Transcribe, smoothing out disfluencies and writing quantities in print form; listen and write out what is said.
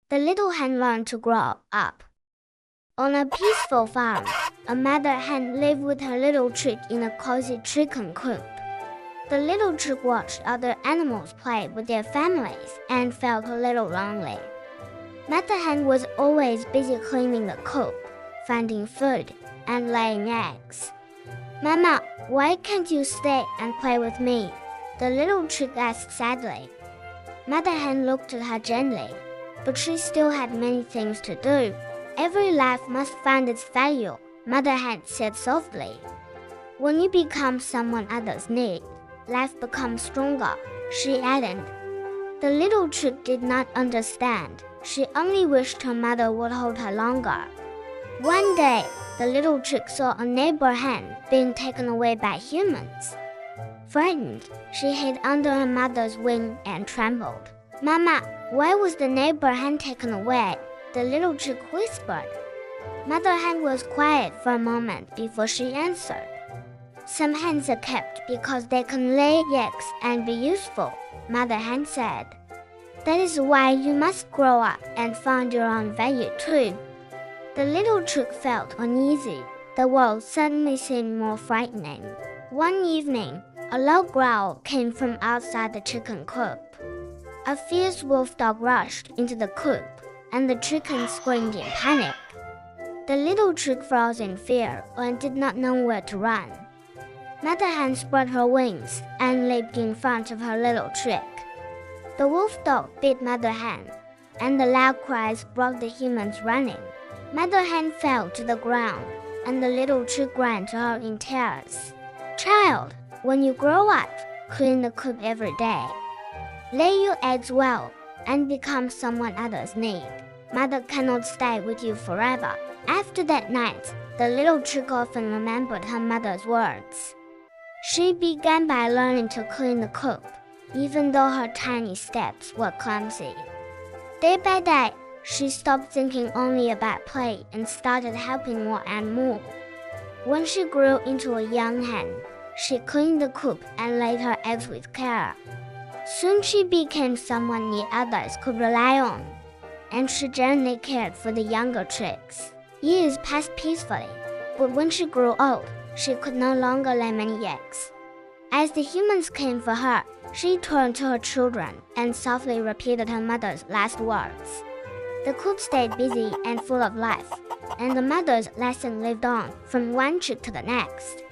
The little hen learned to grow up. On a peaceful farm, a mother hen lived with her little chick in a cozy chicken coop. The little chick watched other animals play with their families and felt a little lonely. Mother hen was always busy cleaning the coop, finding food, and laying eggs. "Mama, why can't you stay and play with me?" the little chick asked sadly. Mother hen looked at her gently, but she still had many things to do. "Every life must find its value," Mother hen said softly. "When you become someone others need, life becomes stronger," she added. The little chick did not understand. She only wished her mother would hold her longer. One day, the little chick saw a neighbor hen being taken away by humans. Frightened, she hid under her mother's wing and trembled. "Mama, why was the neighbor hen taken away?" the little chick whispered. Mother hen was quiet for a moment before she answered. "Some hens are kept because they can lay eggs and be useful," Mother hen said. "That is why you must grow up and find your own value too." The little chick felt uneasy. The world suddenly seemed more frightening. One evening, a low growl came from outside the chicken coop. A fierce wolf dog rushed into the coop, and the chickens screamed in panic. The little chick froze in fear and did not know where to run. Mother hen spread her wings and leaped in front of her little chick. The wolf dog bit Mother hen, and the loud cries brought the humans running. Mother hen fell to the ground, and the little chick ran to her in tears. "Child, when you grow up, clean the coop every day. Lay your eggs well and become someone others need. Mother cannot stay with you forever." After that night, the little chick often remembered her mother's words. She began by learning to clean the coop, even though her tiny steps were clumsy. Day by day, she stopped thinking only about play and started helping more and more. When she grew into a young hen, she cleaned the coop and laid her eggs with care. Soon she became someone the others could rely on, and she gently cared for the younger chicks. Years passed peacefully, but when she grew old, she could no longer lay many eggs. As the humans came for her, she turned to her children and softly repeated her mother's last words. The coop stayed busy and full of life, and the mother's lesson lived on from one chick to the next.